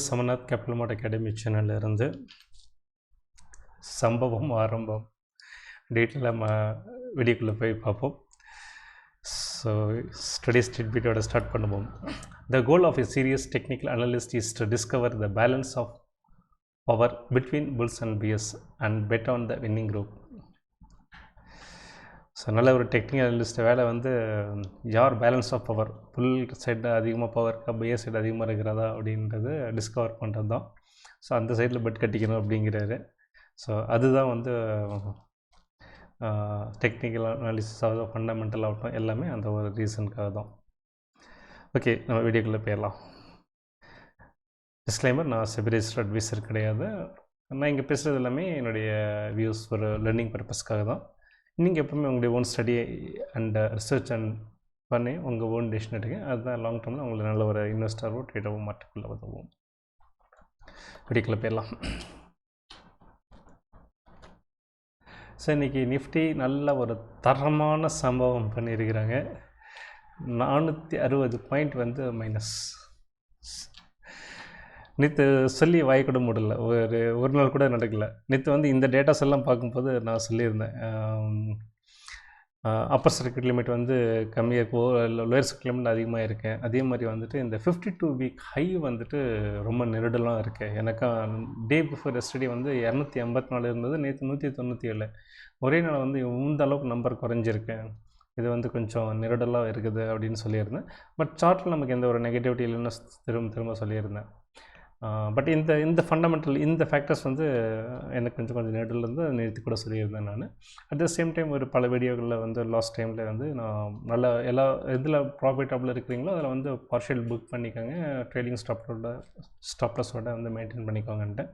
Samnath capital மார்ட் academy சேனல்ல இருந்து சம்பவம் ஆரம்பம் டீட்டெயில் நம்ம வீடியோக்குள்ளே போய் பார்ப்போம். ஸோ ஸ்டடி ஸ்ட்ரீட் பீட்டோட ஸ்டார்ட் பண்ணுவோம். The goal of a serious technical analyst is to discover the balance of power between bulls and bears and bet on the winning group. So நல்ல ஒரு டெக்னிக்கல் அனலிஸ்ட் வேலை வந்து யார் balance of power, bull side அதிகமாக power இருக்கா, bear side அதிகமாக இருக்கிறதா அப்படின்றது டிஸ்கவர் பண்ணுறது தான். ஸோ அந்த சைடில் பெட் கட்டிக்கணும் அப்படிங்கிறாரு. ஸோ அதுதான் வந்து டெக்னிக்கல் அனாலிசிஸ் ஆகட்டும், ஃபண்டமெண்டல் ஆகட்டும், எல்லாமே அந்த ஒரு ரீசனுக்காக தான். ஓகே, நம்ம வீடியோக்குள்ளே போயிடலாம். டிஸ்க்ளைமர், நான் செபி அட்வைசர் கிடையாது. நான் இங்கே பேசுகிறது எல்லாமே என்னுடைய வியூஸ் ஒரு லேர்னிங் பர்பஸ்க்காக தான். நீங்கள் எப்போவுமே உங்களுடைய own study and research and பண்ணி உங்கள் ஓன் டெசிஷன் எடுங்க. அதுதான் லாங் டேர்மில் உங்களுக்கு நல்ல ஒரு இன்வெஸ்டரோ ட்ரேடரோ மாற்றுக்குள்ள உதவும். வீடியோக்குள்ளே போயிடலாம். ஸோ இன்றைக்கி நிஃப்டி நல்ல ஒரு தரமான சம்பவம் பண்ணியிருக்கிறாங்க. 460 பாயிண்ட் வந்து மைனஸ். நேற்று சொல்லி வாய்க்கூட முடியல, ஒரு நாள் கூட நடக்கலை. நேற்று வந்து இந்த டேட்டாஸ் எல்லாம் பார்க்கும்போது நான் சொல்லியிருந்தேன், அப்பர் சர்க்கியூட் லிமிட் வந்து கம்மியாக இருக்கோ, லோயர் சர்க்கியூட் லிமிட் அதிகமாக இருக்கேன். அதே மாதிரி வந்துட்டு இந்த 52 வீக் ஹை வந்துட்டு ரொம்ப நெருடலாம் இருக்குது. எனக்கு டே பிஃபோர் எஸ்டர்டே வந்து 284 இருந்தது, நேற்று 197. ஒரே நாள் வந்து இந்த அளவுக்கு நம்பர் குறைஞ்சிருக்கேன். இது வந்து கொஞ்சம் நெருடலாக இருக்குது அப்படின்னு சொல்லியிருந்தேன். பட் சார்ட்டில் நமக்கு எந்த ஒரு நெகட்டிவிட்டி இல்லைன்னு திரும்ப சொல்லியிருந்தேன். பட் இந்த ஃபண்டமெண்டல் இந்த ஃபேக்டர்ஸ் வந்து எனக்கு கொஞ்சம் நெருடலேருந்து நிறுத்தி கூட சொல்லியிருந்தேன் நான். அட் த சேம் டைம் ஒரு பல வீடியோக்களில் வந்து லாஸ்ட் டைமில் வந்து நான் நல்ல எல்லா இதில் ப்ராஃபிட்டபிள் இருக்கிறீங்களோ அதில் வந்து பார்ஷியல் புக் பண்ணிக்கோங்க, ட்ரேடிங் ஸ்டாப்லஸோட வந்து மெயின்டைன் பண்ணிக்கோங்கன்ட்டு.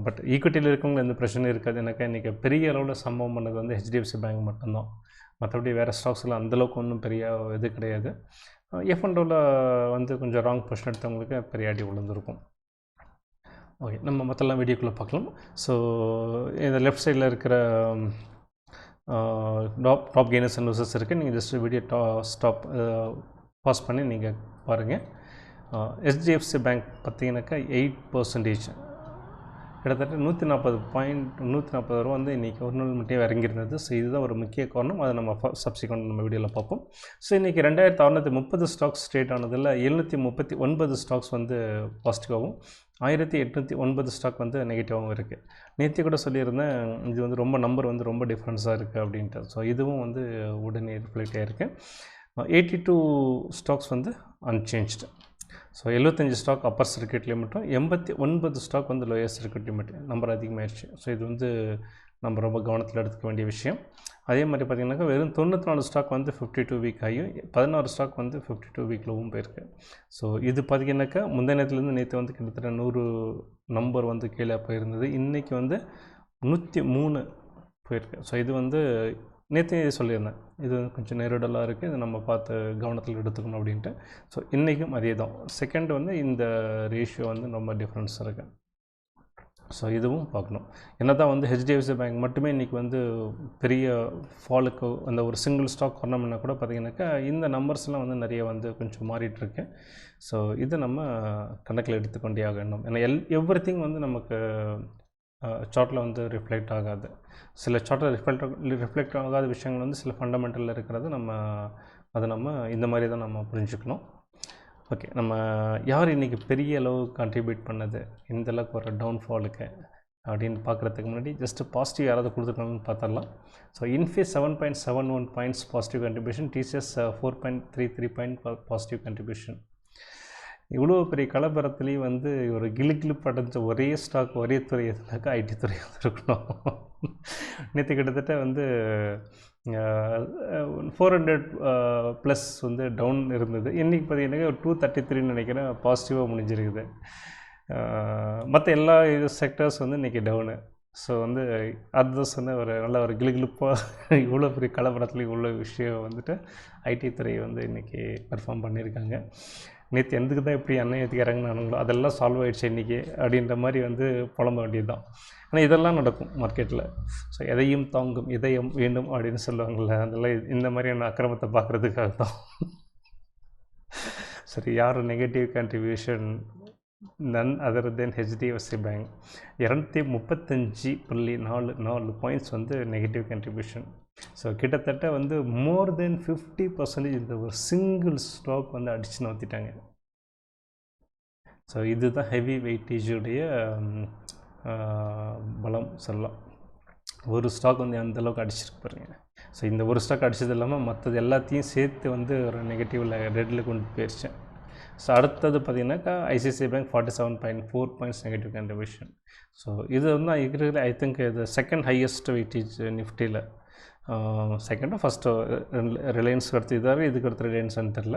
பட் ஈக்விட்டியில் இருக்கவங்க எந்த பிரச்சனையும் இருக்காது. எனக்கு இன்றைக்கி பெரிய அளவில் சம்பவம் பண்ணது வந்து ஹெச்டிஎஃப்சி பேங்க் மட்டும்தான். மற்றபடி வேறு ஸ்டாக்ஸில் அந்தளவுக்கு ஒன்றும் பெரிய இது கிடையாது. F&Oவில் வந்து கொஞ்சம் ராங் பொசிஷன் எடுத்தவங்களுக்கு பெரிய அடி விழுந்திருக்கும். ஓகே, நம்ம மற்றெல்லாம் வீடியோக்குள்ளே பார்க்கலாம். ஸோ இந்த லெஃப்ட் சைடில் இருக்கிற டாப் கெய்னர்ஸ் அண்ட் லூசர்ஸ் இருக்குது. நீங்கள் ஜஸ்ட் வீடியோ பாஸ் பண்ணி நீங்கள் பாருங்கள். HDFC பேங்க் பார்த்தீங்கன்னாக்கா 8%, கிட்டத்தட்ட 140 ரூபா வந்து இன்றைக்கி ஒரு நாள் மட்டும் இறங்கியிருந்தது. ஸோ இதுதான் ஒரு முக்கிய காரணம். அதை நம்ம சப்சிக்வெண்ட் நம்ம வீடியோவில் பார்ப்போம். ஸோ இன்றைக்கி 2630 ஸ்டாக்ஸ் ஸ்ட்ரேட் ஆனதில் 739 ஸ்டாக்ஸ் வந்து பாசிட்டிவாகவும் 1809 ஸ்டாக் வந்து நெகட்டிவாகவும் இருக்குது. நேற்று கூட சொல்லியிருந்தேன், இது வந்து நம்பர் வந்து ரொம்ப டிஃப்ரென்ஸாக இருக்குது அப்படின்ட்டு. ஸோ இதுவும் வந்து உடனே ரிஃப்ளெக்ட் ஆகிருக்கு. 82 ஸ்டாக்ஸ் வந்து unchanged. So 75 stock upper circuit லிமிட்டும் 89 ஸ்டாக் வந்து லோயர் சர்க்கியூட் லிமிட். நம்பர் அதிகமாகிடுச்சு. ஸோ இது வந்து நம்ம ரொம்ப கவனத்தில் எடுத்துக்க வேண்டிய விஷயம். அதே மாதிரி பார்த்திங்கனாக்கா வெறும் 94 ஸ்டாக் வந்து 52 வீக் ஆகியும் 16 ஸ்டாக் வந்து 52 வீக் லோவும் போயிருக்கு. ஸோ இது பார்த்திங்கனாக்கா முந்தைய நேரத்துலேருந்து நேற்று வந்து கிட்டத்தட்ட 100 நம்பர் வந்து கீழே போயிருந்தது. இன்றைக்கி வந்து 103 போயிருக்கு. ஸோ இது வந்து நேற்று சொல்லியிருந்தேன், இது வந்து கொஞ்சம் நெருடலாக இருக்குது, இது நம்ம பார்த்து கவனத்தில் எடுத்துக்கணும் அப்படின்ட்டு. ஸோ இன்றைக்கும் அதே தான். செகண்ட் வந்து இந்த ரேஷியோ வந்து ரொம்ப டிஃப்ரென்ஸ் இருக்குது. ஸோ இதுவும் பார்க்கணும். என்ன தான் வந்து HDFC பேங்க் மட்டுமே இன்றைக்கி வந்து பெரிய ஃபாலுக்கு அந்த ஒரு சிங்கிள் ஸ்டாக் பண்ணோம்னா கூட பார்த்திங்கனாக்கா இந்த நம்பர்ஸ்லாம் வந்து நிறைய வந்து கொஞ்சம் மாறிட்டுருக்கு. ஸோ இது நம்ம கணக்கில் எடுத்துக்கொண்டே ஆகணும். ஏன்னா எவ்ரிதிங் வந்து நமக்கு சார்ட்டில் வந்து ரிஃப்ளெக்ட் ஆகாது. சில சார்ட்டில் ரிஃப்ளெக்ட் ஆகாத விஷயங்கள் வந்து சில ஃபண்டமெண்டலில் இருக்கிறது நம்ம இந்த மாதிரி தான் நம்ம புரிஞ்சுக்கணும். ஓகே, நம்ம யார் இன்றைக்கி பெரிய அளவு கான்ட்ரிபியூட் பண்ணது இந்த அளவுக்கு ஒரு டவுன்ஃபாலுக்கு அப்படின்னு பார்க்குறதுக்கு முன்னாடி ஜஸ்ட்டு பாசிட்டிவ் யாராவது கொடுத்துருக்காங்கன்னு பார்த்துடலாம். So in phase 7.71 points positive contribution, TCS 4.33 point positive contribution. இவ்வளோ பெரிய கலப்பரத்துலேயும் வந்து ஒரு கிளுகிளுப்பு அடைஞ்ச ஒரே ஸ்டாக் ஒரே துறை எதுனாக்கா ஐடி துறை இருக்கணும். நேற்று கிட்டத்தட்ட வந்து 400 ப்ளஸ் வந்து டவுன் இருந்தது. இன்றைக்கி பார்த்தீங்கன்னா ஒரு 233 நினைக்கிறேன் பாசிட்டிவாக முடிஞ்சிருக்குது. மற்ற எல்லா செக்டர்ஸ் வந்து இன்றைக்கி டவுனு. ஸோ வந்து அதுதான் சொன்ன ஒரு நல்ல ஒரு கிளுகிளுப்பாக இவ்வளோ பெரிய கலப்பரத்துலேயும் இவ்வளோ விஷயம் வந்துட்டு ஐடி துறை வந்து இன்றைக்கி பெர்ஃபார்ம் பண்ணியிருக்காங்க. நேற்று எதுக்கு தான் இப்படி எண்ணெய் ஏற்றி இறங்கினானுங்களோ அதெல்லாம் சால்வ் ஆகிடுச்சு இன்றைக்கி அப்படின்ற மாதிரி வந்து புலம்ப வேண்டியது தான். ஆனால் இதெல்லாம் நடக்கும் மார்க்கெட்டில். ஸோ எதையும் தாங்கும் இதயம் வேண்டும் அப்படின்னு சொல்லுவாங்கள்ல, அதெல்லாம் இந்த மாதிரியான அக்கிரமத்தை பார்க்குறதுக்காக தான். சரி, யார் நெகட்டிவ் கான்ட்ரிபியூஷன் நன் அதர் தென் ஹெச்டிஎஃப்சி பேங்க் 235.44 பாயிண்ட்ஸ் வந்து நெகட்டிவ் கண்ட்ரிபியூஷன். ஸோ கிட்டத்தட்ட வந்து மோர் தென் 50% இந்த ஒரு சிங்கிள் ஸ்டாக் வந்து அடித்து நோத்திட்டாங்க. ஸோ இதுதான் ஹெவி வெயிட்டேஜுடைய பலம் சொல்லலாம். ஒரு ஸ்டாக் வந்து அந்தளவுக்கு அடிச்சிருக்கு பாருங்க. ஸோ இந்த ஒரு ஸ்டாக் அடித்தது இல்லாமல் மற்றது எல்லாத்தையும் சேர்த்து வந்து ஒரு நெகட்டிவில் ரெட்டில் கொண்டு போயிடுச்சேன். ஸோ அடுத்தது பார்த்திங்கனாக்கா ICICI bank 47.4 points negative contribution. So இது வந்து இருக்கிற ஐ திங்க் இது செகண்ட் ஹையஸ்ட் வெயிட்டேஜ் நிஃப்டியில். செகண்டாக ஃபஸ்ட்டு ரிலையன்ஸுக்கு அடுத்து இதாக இதுக்கு அடுத்து ரிலையன்ஸ்னு தெரில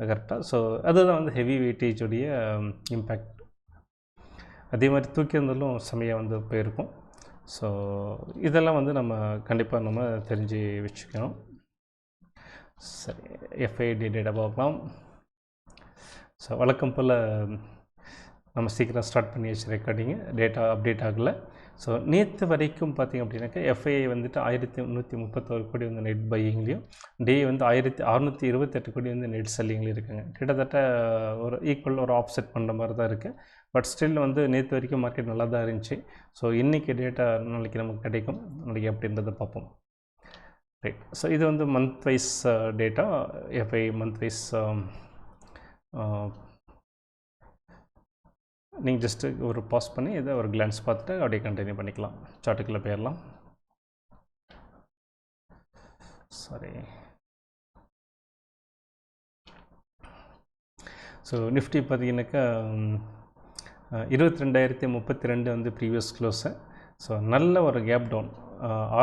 கரெக்டாக. ஸோ அதுதான் வந்து ஹெவி வெயிட்டேஜுடைய இம்பேக்ட். அதே மாதிரி தூக்கி இருந்தாலும் செமையாக வந்து போயிருக்கும். ஸோ இதெல்லாம் வந்து நம்ம கண்டிப்பாக நம்ம தெரிஞ்சு வச்சுக்கணும். சரி, எஃப்ஐடி டேட்டா பார்க்கலாம். ஸோ வழக்கம் போல் நம்ம சீக்கிரம் ஸ்டார்ட் பண்ணி வச்சு ரெக்கார்டிங்கு டேட்டா அப்டேட் ஆகலை. ஸோ நேற்று வரைக்கும் பார்த்திங்க அப்படின்னாக்கா எஃப்ஐஐ வந்துட்டு 1331 கோடி வந்து நெட் பையிங்லேயும், டே வந்து 1628 கோடி வந்து நெட் செல்லிங்லேயும் இருக்காங்க. கிட்டத்தட்ட ஒரு ஈக்குவல் ஒரு ஆப்செட் பண்ணுற மாதிரி தான் இருக்குது. பட் ஸ்டில் வந்து நேற்று வரைக்கும் மார்க்கெட் நல்லா தான் இருந்துச்சு. ஸோ இன்றைக்கி டேட்டா நாளைக்கு நமக்கு கிடைக்கும், நாளைக்கு அப்படின்றத பார்ப்போம். ரைட். ஸோ இது வந்து month wise data, FY month wise. நீங்கள் ஜஸ்ட்டு ஒரு பாஸ் பண்ணி இதை ஒரு கிளான்ஸ் பார்த்துட்டு அப்படியே கண்டினியூ பண்ணிக்கலாம். சார்ட்டுக்குள்ளே போயிடலாம். சரி, ஸோ நிஃப்டி பார்த்தீங்கன்னாக்கா 22,032 வந்து ப்ரீவியஸ் க்ளோஸு. ஸோ நல்ல ஒரு கேப் டவுன்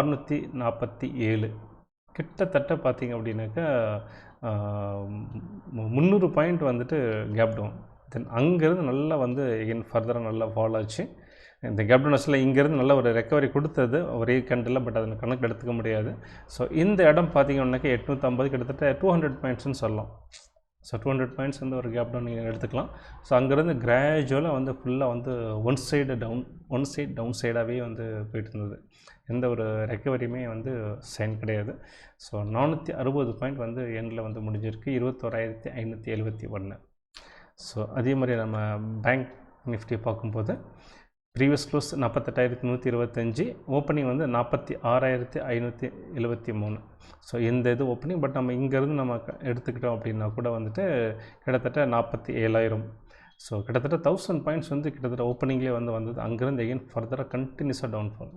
647 கிட்டத்தட்ட பார்த்திங்க அப்படின்னாக்கா 300 பாயிண்ட் வந்துட்டு கேப் டவுன். தென் அங்கேருந்து நல்லா வந்து எகெயின் ஃபர்தராக நல்லா ஃபால் ஆச்சு. இந்த கேப் டவுன் ஆக்சுவலாக இங்கேருந்து நல்ல ஒரு ரெக்கவரி கொடுத்தது ஒரே கண்டில், பட் அதில் கணக்கு எடுத்துக்க முடியாது. ஸோ இந்த இடம் பார்த்திங்கன்னாக்கா 850 கிட்டத்தட்ட 200 பாயிண்ட்ஸ்னு சொல்லலாம். ஸோ 200 பாயிண்ட்ஸ் வந்து ஒரு கேப் டவுன் நீங்கள் எடுத்துக்கலாம். ஸோ அங்கேருந்து கிராஜுவலாக வந்து ஃபுல்லாக வந்து ஒன் சைடு டவுன் சைடாகவே வந்து போயிட்டு இருந்தது. எந்த ஒரு ரெக்கவரியுமே வந்து சைன் கிடையாது. ஸோ 460 பாயிண்ட் வந்து எண்டில் வந்து முடிஞ்சிருக்கு, 21,571. ஸோ அதே மாதிரி நம்ம பேங்க் நிஃப்டி பார்க்கும்போது ப்ரீவியஸ் க்ளோஸ் 48,125, ஓப்பனிங் வந்து 46,573. ஸோ இந்த இது ஓப்பனிங். பட் நம்ம இங்கேருந்து நம்ம எடுத்துக்கிட்டோம் அப்படின்னா கூட வந்துட்டு கிட்டத்தட்ட 47,000. ஸோ கிட்டத்தட்ட 1000 பாயிண்ட்ஸ் வந்து கிட்டத்தட்ட ஓப்பனிங்லேயே வந்து வந்தது. அங்கேருந்து எகெயின் ஃபர்தராக கண்டினியூஸாக டவுன்ஃபால்.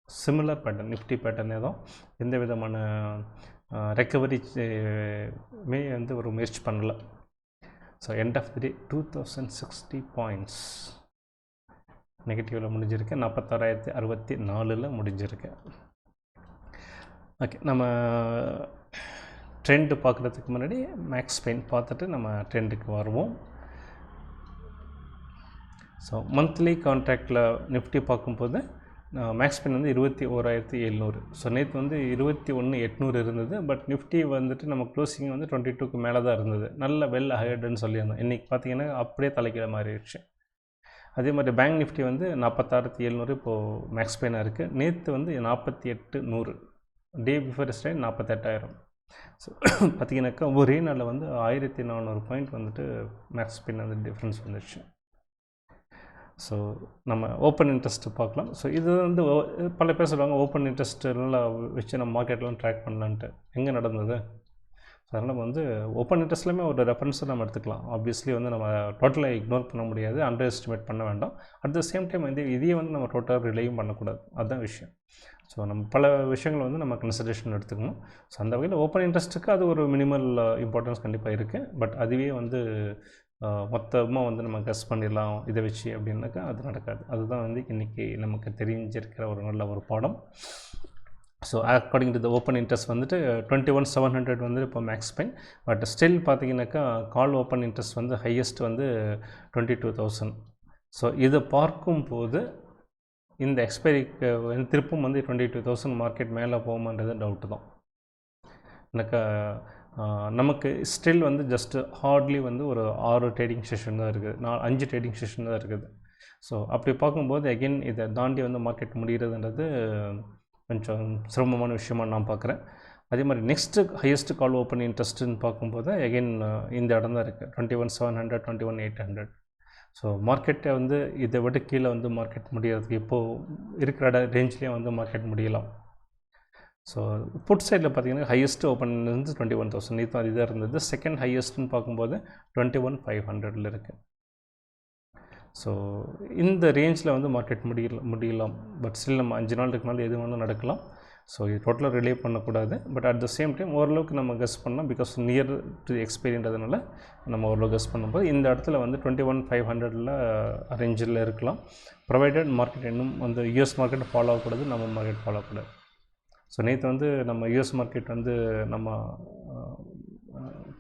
சிமிலர் பேட்டர்ன், நிஃப்டி பேட்டர்னே தான். எந்த விதமான ரெக்கவரி வந்து ஒரு முயற்சி பண்ணல. So end of the day 2060 points நெகட்டிவில் முடிஞ்சிருக்கு, 46,064 முடிஞ்சிருக்கு. ஓகே, நம்ம ட்ரெண்டு பார்க்குறதுக்கு முன்னாடி மேக்ஸ் பெயின் பார்த்துட்டு நம்ம ட்ரெண்டுக்கு வருவோம். ஸோ மந்த்லி கான்ட்ராக்டில் நிஃப்டி பார்க்கும்போது மேக்ஸ் பெயின் வந்து 21,700. ஸோ நேற்று வந்து 21,800 இருந்தது. பட் நிஃப்டி வந்துட்டு நம்ம க்ளோசிங் வந்து 22க்கு மேலே தான் இருந்தது. நல்ல வெல் அஹெட்னு சொல்லியிருந்தோம். இன்றைக்கி பார்த்திங்கன்னா அப்படியே தலைக்கீழ மாறிடுச்சு. அதே மாதிரி பேங்க் நிஃப்டி வந்து 46,700 இப்போது மேக்ஸ் பெயினாக இருக்குது. நேற்று வந்து 48,100, டே பிஃபோர் எஸ்டே 48,000. ஸோ பார்த்திங்கனாக்கா ஒரே நாளில் வந்து 1,400 பாயிண்ட் வந்துட்டு மேக்ஸ் பெயின் வந்து டிஃப்ரென்ஸ் வந்துடுச்சு. ஸோ நம்ம ஓப்பன் இன்ட்ரெஸ்ட்டு பார்க்கலாம். ஸோ இது வந்து பல பேர் சொல்லுவாங்க ஓப்பன் இன்ட்ரெஸ்ட்டு நல்லா வச்சு நம்ம மார்க்கெட்லாம் ட்ராக் பண்ணலான்ட்டு. எங்கே நடந்தது? ஸோ அதனால் நம்ம வந்து ஓப்பன் இன்ட்ரெஸ்ட்லேயுமே ஒரு ரெஃபரன்ஸை நம்ம எடுத்துக்கலாம். ஆப்வியஸ்லி வந்து நம்ம டோட்டலாக இக்னோர் பண்ண முடியாது, அண்டர் எஸ்டிமேட் பண்ண வேண்டாம். அட் த சேம் டைம் வந்து இதையே வந்து நம்ம டோட்டலாக ரிலேயும் பண்ணக்கூடாது. அதுதான் விஷயம். ஸோ நம்ம பல விஷயங்கள் வந்து நம்ம கன்சிடரேஷன் எடுத்துக்கணும். ஸோ அந்த வகையில் ஓப்பன் இன்ட்ரெஸ்ட்டுக்கு அது ஒரு மினிமல் இம்பார்ட்டன்ஸ் கண்டிப்பாக இருக்குது. பட் அதுவே வந்து மொத்தமாக வந்து நம்ம கெஸ் பண்ணிடலாம் இதை வச்சு அப்படின்னாக்கா அது நடக்காது. அதுதான் வந்து இன்றைக்கி நமக்கு தெரிஞ்சிருக்கிற ஒரு நல்ல ஒரு பாடம். So according to the open interest வந்துட்டு 21,700 வந்து இப்போ மேக்ஸ் பெயின். பட் ஸ்டில் பார்த்திங்கனாக்கா கால் ஓப்பன் இன்ட்ரெஸ்ட் வந்து ஹையஸ்ட் வந்து 22,000. ஸோ இதை பார்க்கும்போது இந்த எக்ஸ்பைரிக்கு திருப்பும் வந்து 22,000 மார்க்கெட் மேலே போகுமான்றது டவுட்டு தான் எனக்கு. நமக்கு ஸ்டில் வந்து ஜஸ்ட்டு ஹார்ட்லி வந்து ஒரு 6 ட்ரேடிங் செஷன் தான் இருக்குது, 5 ட்ரேடிங் செஷன் தான் இருக்குது. ஸோ அப்படி பார்க்கும்போது அகெயின் இதை தாண்டி வந்து மார்க்கெட் முடிகிறதுன்றது கொஞ்சம் சிரமமான விஷயமாக நான் பார்க்குறேன். அதே மாதிரி நெக்ஸ்ட்டு ஹையஸ்ட் கால் ஓப்பன் இன்ட்ரெஸ்ட்டுன்னு பார்க்கும்போது அகெயின் இந்த இடம் தான் இருக்குது, 21,700, 21,800. ஸோ மார்க்கெட்டை வந்து இதை விட கீழே வந்து மார்க்கெட் முடியறதுக்கு இப்போது இருக்கிற ரேஞ்ச்லேயே வந்து மார்க்கெட் முடியலாம். ஸோ புட் சைடில் பார்த்தீங்கன்னா ஹையஸ்ட் ஓப்பன் இருந்து 21,000 நேற்று அது இதாக இருந்தது. செகண்ட் ஹையஸ்ட்னு பார்க்கும்போது 21,500 இருக்குது. ஸோ இந்த ரேஞ்சில் வந்து மார்க்கெட் முடியலாம். பட் ஸ்டில் நம்ம 5 நாள் இருக்கனால எது வேணாலும் நடக்கலாம். ஸோ இது டோட்டலாக ரிலே பண்ணக்கூடாது. But at the same time ஓரளவுக்கு நம்ம கெஸ் பண்ணலாம். பிகாஸ் நியர் டு எக்ஸ்பீரியன்றதுனால நம்ம ஓரளவு கெஸ் பண்ணும்போது இந்த இடத்துல வந்து 21,500 ரேஞ்சில் இருக்கலாம். ப்ரொவைடட் மார்க்கெட் இன்னும் வந்து யூஎஸ் மார்க்கெட் ஃபாலோ ஆகக்கூடாது, நம்ம மார்க்கெட் ஃபாலோ ஆகக்கூடாது. ஸோ நேற்று வந்து நம்ம யூஎஸ் மார்க்கெட் வந்து நம்ம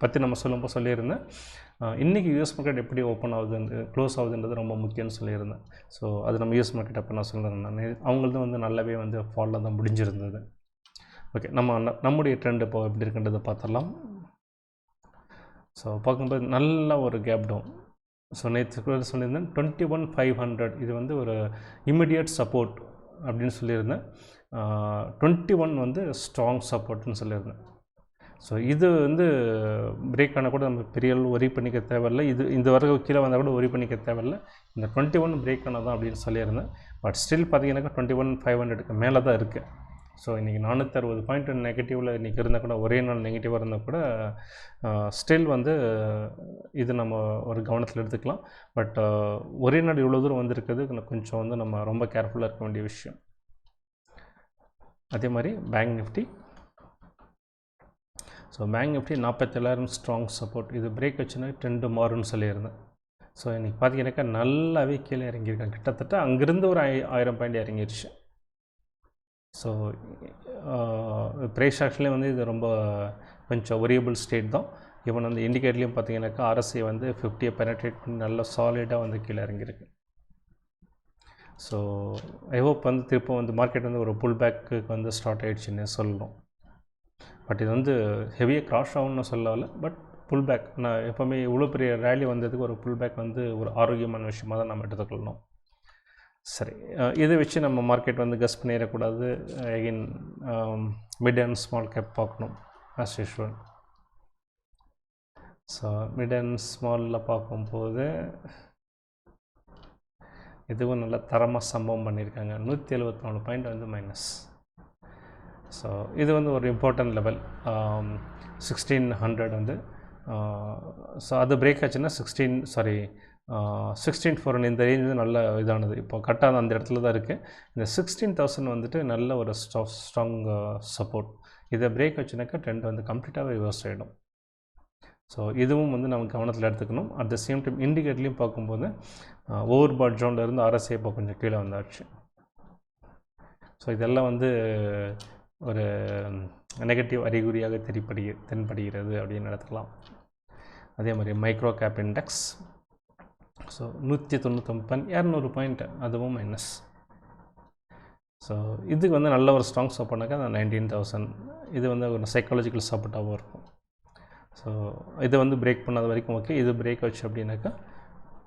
பற்றி நம்ம சொல்லியிருந்தேன். இன்றைக்கி யூஎஸ் மார்க்கெட் எப்படி ஓப்பன் ஆகுது க்ளோஸ் ஆகுதுன்றது ரொம்ப முக்கியம்னு சொல்லியிருந்தேன். ஸோ அது நம்ம யூஎஸ் மார்க்கெட் அப்போ நான் சொல்கிறேன். அவங்களது வந்து நல்லாவே வந்து ஃபாலில் தான் முடிஞ்சிருந்தது. ஓகே, நம்முடைய ட்ரெண்ட் இப்போ எப்படி இருக்குன்றதை பார்த்துடலாம். ஸோ பார்க்கும்போது நல்ல ஒரு கேப் டவுன். ஸோ நேற்று சொல்லியிருந்தேன் 21,500 இது வந்து ஒரு இமிடியட் சப்போர்ட் அப்படின்னு சொல்லியிருந்தேன். 21 வந்து ஸ்ட்ராங் சப்போர்ட்னு சொல்லியிருந்தேன். ஸோ இது வந்து பிரேக் ஆனால் கூட நம்ம பெரிய அளவு ஒரி பண்ணிக்க தேவையில்லை. இந்த வரைக்கும் கீழே வந்தால் கூட ஒரி பண்ணிக்க தேவையில்லை. இந்த 21 பிரேக் ஆனால் தான் அப்படின்னு சொல்லியிருந்தேன். பட் ஸ்டில் பார்த்தீங்கன்னாக்கா 21,500க்கு மேலே தான் இருக்குது. ஸோ இன்றைக்கி 460 பாயிண்ட் நெகட்டிவில் இன்றைக்கி இருந்தால் கூட ஒரே நாள் நெகட்டிவாக இருந்தால் கூட ஸ்டில் வந்து இது நம்ம ஒரு கவனத்தில் எடுத்துக்கலாம். பட் ஒரே நாள் இவ்வளோ தூரம் வந்திருக்கிறது கொஞ்சம் வந்து நம்ம ரொம்ப கேர்ஃபுல்லாக இருக்க வேண்டிய விஷயம். அதே மாதிரி bank Nifty. So bank Nifty 47,000 strong support. இது பிரேக் வச்சுன்னா ட்ரெண்டு மாறும்னு சொல்லியிருந்தேன். ஸோ இன்றைக்கி பார்த்தீங்கன்னாக்கா நல்லாவே கீழே இறங்கியிருக்காங்க. கிட்டத்தட்ட அங்கேருந்து ஒரு 1000 பாயிண்ட் இறங்கிடுச்சு. ஸோ ப்ரைஸ் ஆக்ஷன்லேயே வந்து இது ரொம்ப கொஞ்சம் ஒரியபிள் ஸ்டேட் தான். ஈவன் வந்து இண்டிகேட்டர்லேயும் பார்த்தீங்கன்னாக்கா RSI வந்து 50 பெனட்ரேட் பண்ணி நல்லா சாலிடாக வந்து கீழே இறங்கியிருக்கு. ஸோ ஐ ஹோப் வந்து திரும்ப வந்து மார்க்கெட் வந்து ஒரு புல் பேக்கு வந்து ஸ்டார்ட் ஆகிடுச்சின்னு சொல்லணும். பட் இது வந்து ஹெவியாக கிராஷ் ஆகும்னு சொல்லலை. பட் புல் பேக், நான் எப்போவுமே இவ்வளோ பெரிய ரேலி வந்ததுக்கு ஒரு புல் பேக் வந்து ஒரு ஆரோக்கியமான விஷயமாக தான் நம்ம எடுத்துக்கொள்ளணும். சரி, இதை வச்சு நம்ம மார்க்கெட் வந்து கெஸ் பண்ணிடக்கூடாது. Again mid and small cap பார்க்கணும் as usual. So mid and ஸ்மாலில் பார்க்கும்போது இதுவும் நல்ல தரமாக சம்பவம் பண்ணியிருக்காங்க. 174 பாயிண்ட் வந்து மைனஸ். ஸோ இது வந்து ஒரு இம்பார்ட்டன்ட் லெவல் 1600 வந்து. ஸோ அது பிரேக் ஆச்சுன்னா 16,400 இந்த ரேஞ்ச் வந்து நல்ல இதானது. இப்போ கரெக்டாக அந்த இடத்துல தான் இருக்குது. இந்த 16,000 வந்துட்டு நல்ல ஒரு ஸ்ட்ராங் சப்போர்ட். இதை பிரேக் ஆச்சுனாக்கா ட்ரெண்ட் வந்து கம்ப்ளீட்டாகவே ரிவர்ஸ் ஆகிடும். ஸோ இதுவும் வந்து நம்ம கவனத்தில் எடுத்துக்கணும். அட் த சேம் டைம் இண்டிகேட்டர்லையும் பார்க்கும்போது ஓவர் பாட் ஜோன்லேருந்து RSI இப்போ கொஞ்சம் கீழே வந்தாச்சு. ஸோ இதெல்லாம் வந்து ஒரு நெகட்டிவ் அறிகுறியாக தென்படுகிறது அப்படின்னு எடுத்துக்கலாம். அதே மாதிரி micro gap index. So 199 200 point, அதுவும் மைனஸ். ஸோ இதுக்கு வந்து நல்ல ஒரு ஸ்ட்ராங் சப்போர்ட்னாக்கா அந்த 19,000 இது வந்து ஒரு சைக்காலஜிக்கல் சப்போர்ட்டாகவும் இருக்கும். ஸோ இதை வந்து பிரேக் பண்ணாத வரைக்கும் ஓகே. இது பிரேக் ஆச்சு அப்படின்னாக்கா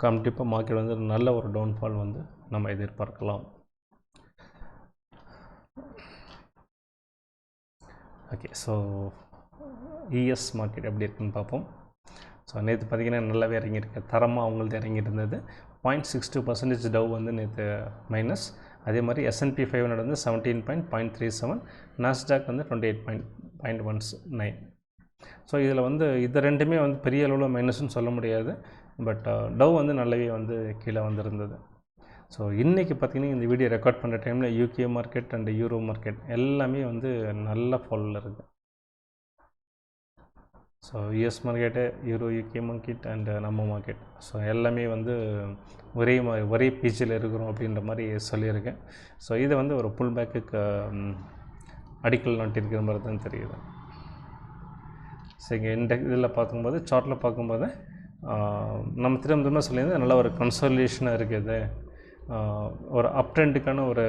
கண்டிப்பாக மார்க்கெட் வந்து நல்ல ஒரு டவுன்ஃபால் வந்து நம்ம எதிர்பார்க்கலாம். ஓகே, ஸோ ES மார்க்கெட் எப்படி இருக்குன்னு பார்ப்போம். ஸோ நேற்று பார்த்திங்கன்னா நல்லாவே இறங்கியிருக்கு. தரமாக அவங்களது இறங்கியிருந்தது. 0.62% டவ் வந்து நேற்று மைனஸ். அதே மாதிரி S&P 500 வந்து 17.37, நாஸ்டாக் வந்து 28.19. ஸோ இதில் வந்து இது ரெண்டுமே வந்து பெரிய அளவில் மைனஸ்ன்னு சொல்ல முடியாது. பட் டவ் வந்து நல்லாவே வந்து கீழே வந்திருந்தது. ஸோ இன்றைக்கி பார்த்திங்கன்னா இந்த வீடியோ ரெக்கார்ட் பண்ணுற டைமில் UK market and euro market எல்லாமே வந்து நல்ல ஃபாலில் இருக்குது. So US market, euro, UK market and நம்ம மார்க்கெட், ஸோ எல்லாமே வந்து ஒரே பேஜில் இருக்கிறோம் அப்படின்ற மாதிரி சொல்லியிருக்கேன். ஸோ இதை வந்து ஒரு புல் பேக்குக்கு அடிக்கல் நாட்டியிருக்கிற மாதிரி தான் தெரியுது. ஸோ இங்கே இதில் பார்க்கும்போது சார்ட்டில் பார்க்கும்போது நம்ம திரும்ப சொல்லியிருந்தேன் நல்ல ஒரு கன்சல்டேஷனாக இருக்குது. ஒரு அப் ட்ரெண்டுக்கான ஒரு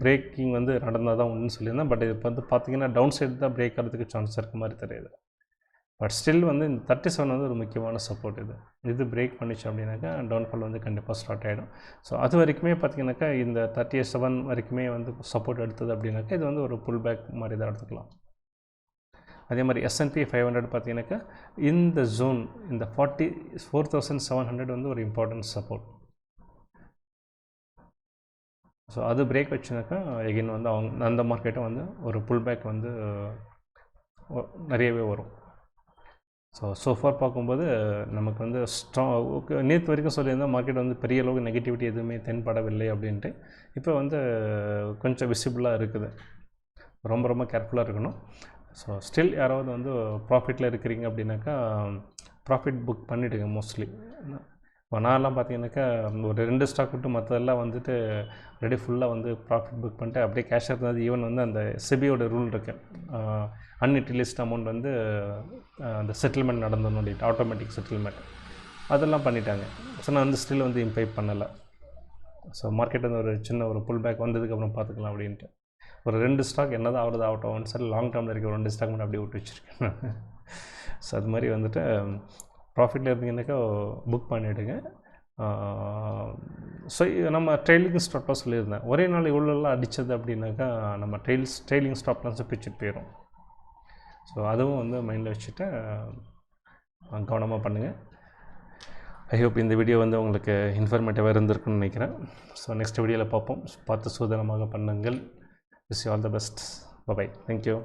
பிரேக்கிங் வந்து நடந்தால் தான் ஒன்றுன்னு சொல்லியிருந்தேன். பட் இது வந்து பார்த்திங்கன்னா டவுன் சைடு தான் பிரேக் ஆகிறதுக்கு சான்ஸ் இருக்க மாதிரி தெரியுது. பட் ஸ்டில் வந்து இந்த 37 வந்து ஒரு முக்கியமான சப்போர்ட். இது பிரேக் பண்ணிச்சு அப்படின்னாக்கா டவுன்ஃபால் வந்து கண்டிப்பாக ஸ்டார்ட் ஆகிடும். ஸோ அது வரைக்குமே பார்த்திங்கனாக்கா இந்த 37 வரைக்குமே வந்து சப்போர்ட் எடுத்தது அப்படின்னாக்கா இது வந்து ஒரு புல் பேக் மாதிரி தான் எடுத்துக்கலாம். அதே மாதிரி S&P 500 பார்த்தீங்கன்னாக்கா இந்த ஜோன் இந்த 44,700 வந்து ஒரு இம்பார்ட்டன்ட் சப்போர்ட். ஸோ அது பிரேக் வச்சுனாக்கா எகைன் வந்து அந்த மார்க்கெட்டை வந்து ஒரு புல் பேக் வந்து நிறையவே வரும். ஸோஃபார் பார்க்கும்போது நமக்கு வந்து நேற்று வரைக்கும் சொல்லியிருந்தால் மார்க்கெட் வந்து பெரிய அளவுக்கு நெகட்டிவிட்டி எதுவுமே தென்படவில்லை அப்படின்ட்டு. இப்போ வந்து கொஞ்சம் விசிபிளாக இருக்குது. ரொம்ப கேர்ஃபுல்லாக இருக்கணும். ஸோ ஸ்டில் யாராவது வந்து ப்ராஃபிட்டில் இருக்கிறீங்க அப்படின்னாக்கா ப்ராஃபிட் புக் பண்ணிவிடுங்க மோஸ்ட்லி. இப்போ நான்லாம் பார்த்தீங்கன்னாக்கா ஒரு 2 ஸ்டாக் விட்டு மற்றதெல்லாம் வந்துட்டு ஆல்ரெடி ஃபுல்லாக வந்து ப்ராஃபிட் புக் பண்ணிட்டு அப்படியே கேஷ் இருந்தது. ஈவன் வந்து அந்த செபியோட ரூல் இருக்குது, அன்யூட்டிலைஸ்ட் அமௌண்ட் வந்து அந்த செட்டில்மெண்ட் நடந்தோன்னு ஆட்டோமேட்டிக் செட்டில்மெண்ட் அதெல்லாம் பண்ணிட்டாங்க. ஸோ நான் வந்து ஸ்டில் வந்து இம்பை பண்ணலை. ஸோ மார்க்கெட் வந்து ஒரு சின்ன ஒரு புல் பேக் வந்ததுக்கப்புறம் பார்த்துக்கலாம் அப்படின்ட்டு ஒரு 2 ஸ்டாக் என்ன தான் ஆகுறது ஆகட்டும் சார், லாங் டேர்மில் இருக்கிற 2 ஸ்டாக் மட்டும் அப்படியே விட்டு வச்சுருக்கேன். ஸோ அது மாதிரி வந்துட்டு ப்ராஃபிட்டில் இருந்தீங்கன்னாக்கா புக் பண்ணிவிடுங்க. ஸோ நம்ம ட்ரெயிலிங் ஸ்டாப்லாம் சொல்லியிருந்தேன். ஒரே நாள் இவ்வளோலாம் அடித்தது அப்படின்னாக்கா நம்ம ட்ரெயிலிங் ஸ்டாப்லாம் பிச்சுட்டு போயிடும். ஸோ அதுவும் வந்து மைண்டில் வச்சுட்டு கவனமாக பண்ணுங்கள். ஐ ஹோப் இந்த வீடியோ வந்து உங்களுக்கு இன்ஃபர்மேட்டிவாக இருந்திருக்குன்னு நினைக்கிறேன். ஸோ நெக்ஸ்ட் வீடியோவில் பார்ப்போம். பார்த்து சூதனமாக பண்ணுங்கள். Wish you all the best. Bye. Thank you.